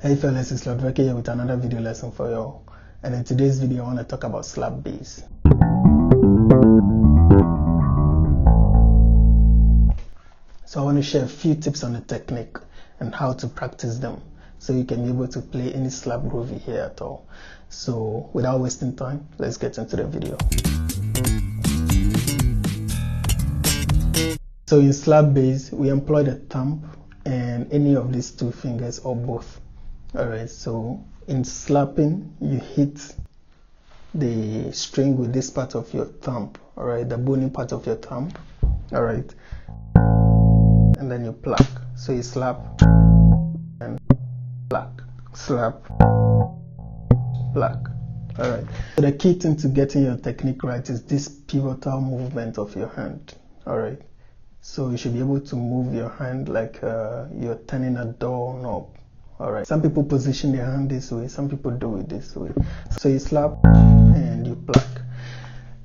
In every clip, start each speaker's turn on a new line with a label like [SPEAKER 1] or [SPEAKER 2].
[SPEAKER 1] Hey fellas, it's Laudvekky here with another video lesson for y'all. And in today's video I want to talk about slap bass. So I want to share a few tips on the technique and how to practice them so you can be able to play any slap groove you hear at all. So without wasting time, let's get into the video. So in slap bass, we employ the thumb and any of these two fingers or both. Alright, so in slapping, you hit the string with this part of your thumb, alright, the bony part of your thumb, alright, and then you pluck. So you slap and pluck, slap, pluck, alright. So the key thing to getting your technique right is this pivotal movement of your hand, alright. So you should be able to move your hand like you're turning a doorknob. Alright, some people position their hand this way, some people do it this way. So you slap and you pluck.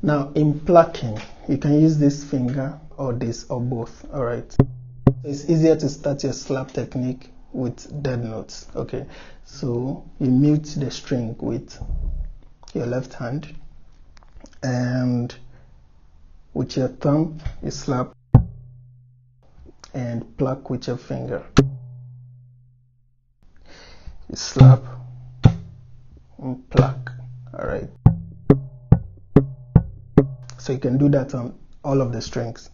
[SPEAKER 1] Now in plucking, you can use this finger or this or both. Alright, it's easier to start your slap technique with dead notes. Okay, so you mute the string with your left hand, and with your thumb you slap and pluck with your finger. You slap and pluck. Alright, so you can do that on all of the strings.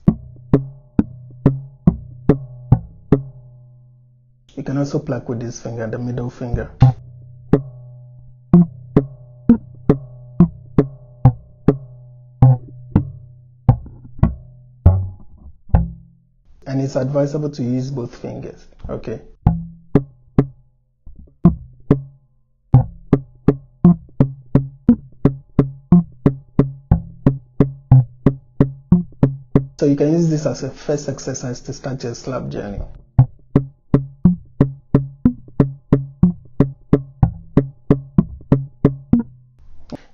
[SPEAKER 1] You can also pluck with this finger, the middle finger. And it's advisable to use both fingers. Okay. So you can use this as a first exercise to start your slap journey.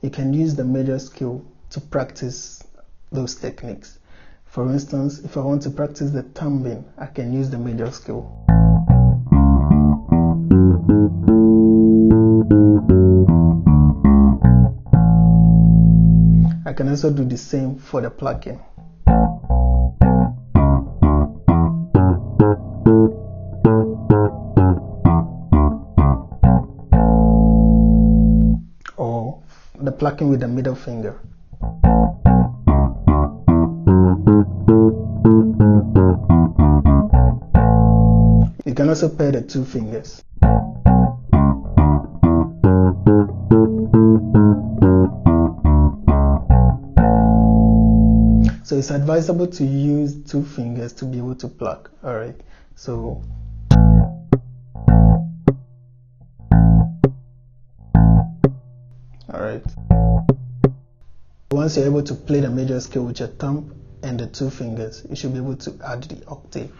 [SPEAKER 1] You can use the major scale to practice those techniques. For instance, if I want to practice the thumbing, I can use the major scale. I can also do the same for the plucking. Or the plucking with the middle finger. You can also pair the two fingers. So it's advisable to use two fingers to be able to pluck. Alright, so alright. Once you're able to play the major scale with your thumb and the two fingers, you should be able to add the octave.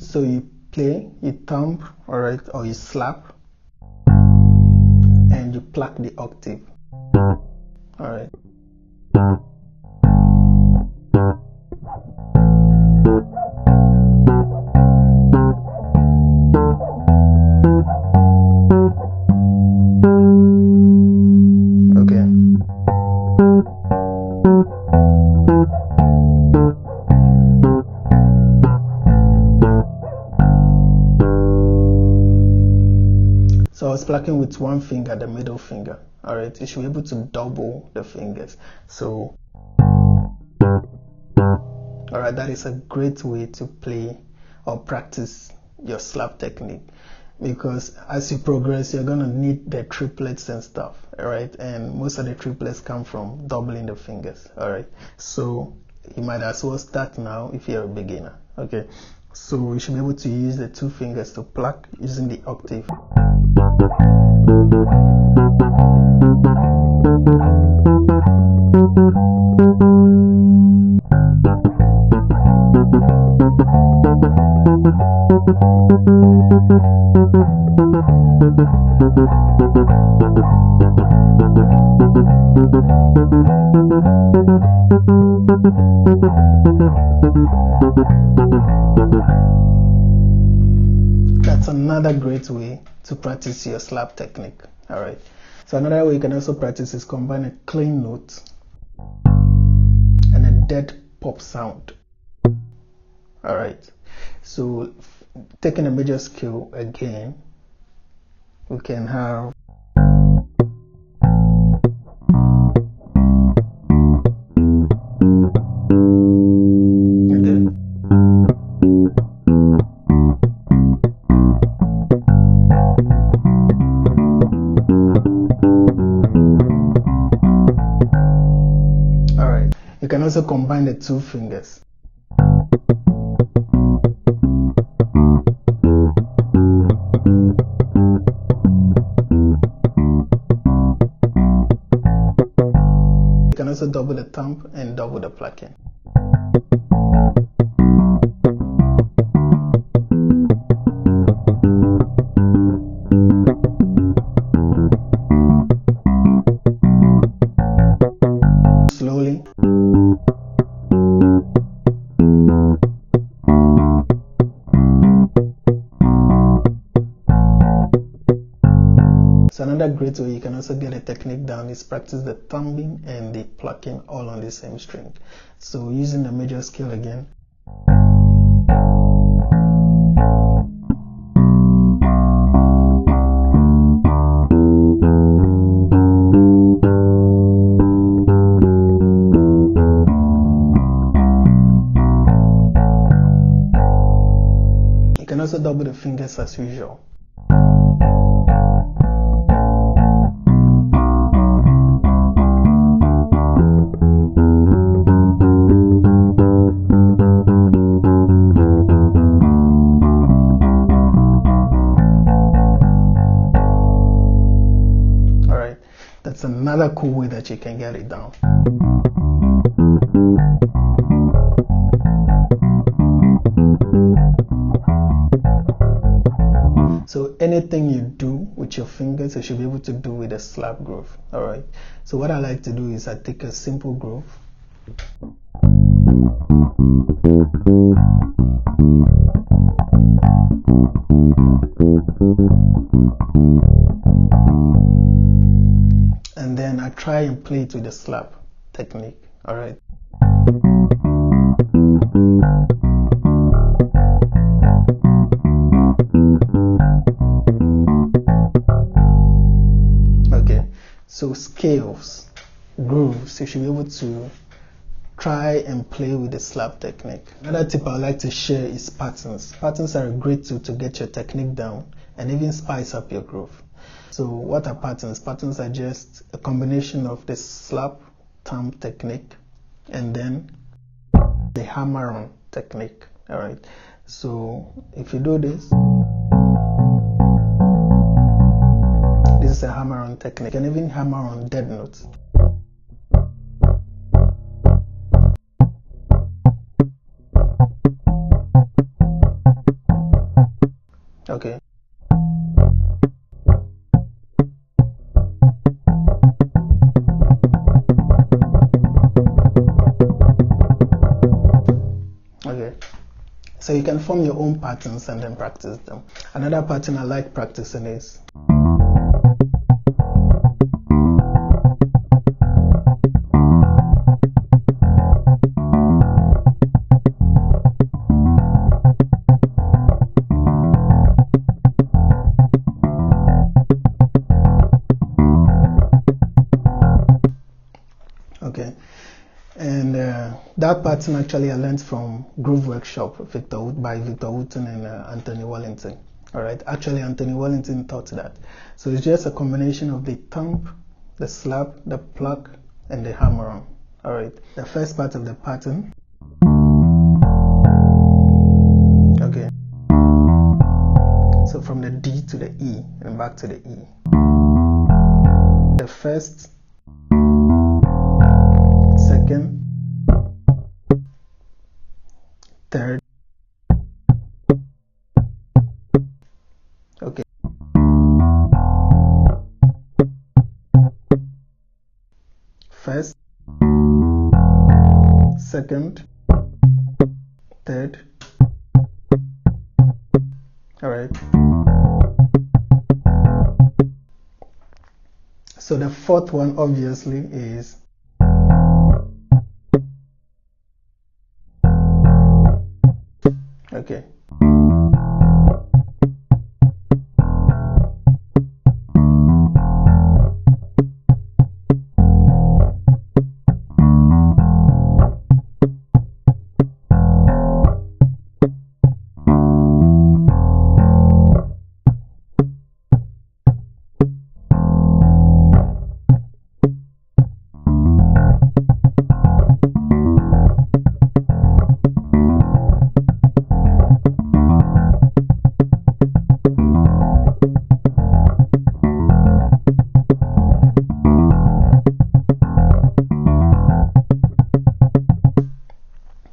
[SPEAKER 1] So you play, you thumb, alright, or you slap, and you pluck the octave. Alright. So I was plucking with one finger, the middle finger. Alright, you should be able to double the fingers. So alright, that is a great way to play or practice your slap technique, because as you progress you're gonna need the triplets and stuff. Alright, and most of the triplets come from doubling the fingers. Alright, so you might as well start now if you're a beginner. Okay, so you should be able to use the two fingers to pluck using the octave. That's another great way to practice your slap technique. Alright. So another way you can also practice is combine a clean note and a dead pop sound. Alright. So taking a major scale again, we can have you can also combine the two fingers. You can also double the thumb and double the plucking. Slowly. So another great way you can also get a technique down is practice the thumbing and the plucking all on the same string. So using the major scale again. You can also double the fingers as usual. That's another cool way that you can get it down. So anything you do with your fingers, you should be able to do with a slap groove. Alright. So what I like to do is I take a simple groove. And then I try and play it with the slap technique. Alright. Okay, so scales, grooves, you should be able to try and play with the slap technique. Another tip I like to share is patterns. Patterns are a great tool to get your technique down and even spice up your groove. So what are patterns? Patterns are just a combination of the slap thumb technique and then the hammer-on technique. Alright, so if you do this, this is a hammer-on technique, and even hammer on dead notes. Okay. Okay. So you can form your own patterns and then practice them. Another pattern I like practicing is okay. And that pattern actually I learned from Groove Workshop by Victor Wooten and Anthony Wellington. Alright, actually Anthony Wellington taught that. So it's just a combination of the thumb, the slap, the pluck, and the hammer-on. Alright, the first part of the pattern. Okay. So from the D to the E and back to the E. The first, second, third, okay, second, third. All right. So the fourth one obviously is okay.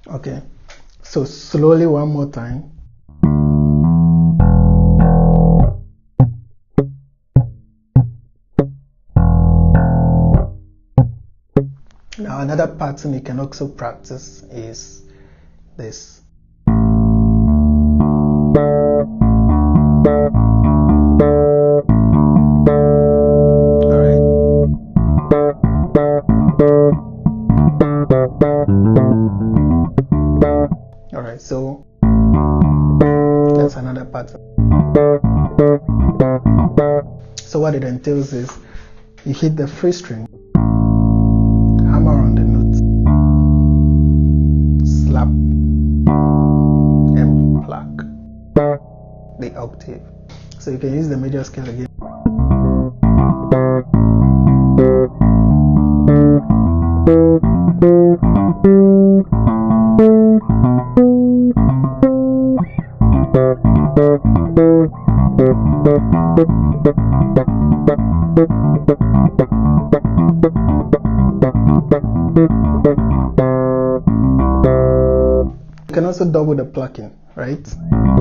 [SPEAKER 1] Okay, so slowly one more time. Now another pattern you can also practice is this. Alright, so that's another pattern. So what it entails is you hit the free string, hammer on the note, slap, and pluck the octave. So you can use the major scale again. You can also double the plucking, right? If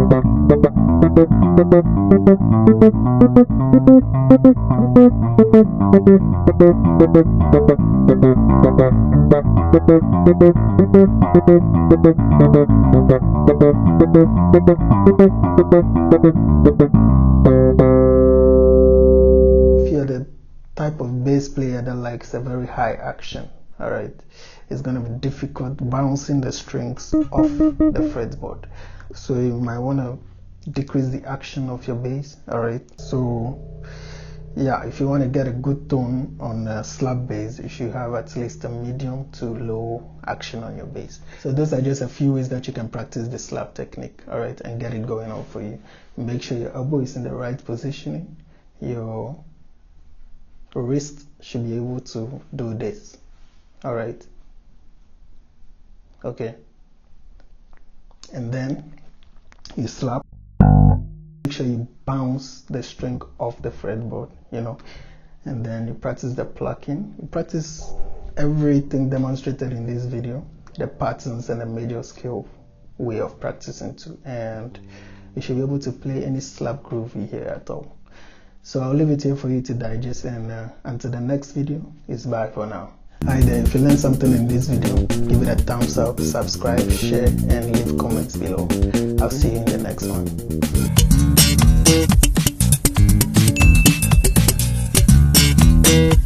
[SPEAKER 1] you're the type of bass player that likes a very high action, all right, it's going to be difficult bouncing the strings off the fretboard, so you might want to decrease the action of your bass. All right, so yeah, if you want to get a good tone on a slap bass, you should have at least a medium to low action on your bass. So those are just a few ways that you can practice the slap technique, all right, and get it going on for you. Make sure your elbow is in the right positioning. Your wrist should be able to do this. All right, okay, and then you slap. Make sure you bounce the string off the fretboard, you know, and then you practice the plucking. You practice everything demonstrated in this video, the patterns and the major scale way of practicing too, and you should be able to play any slap groove you hear at all. So I'll leave it here for you to digest, and until the next video, it's bye for now. Hi there, if you learned something in this video, give it a thumbs up, subscribe, share, and leave comments below. I'll see you in the next one.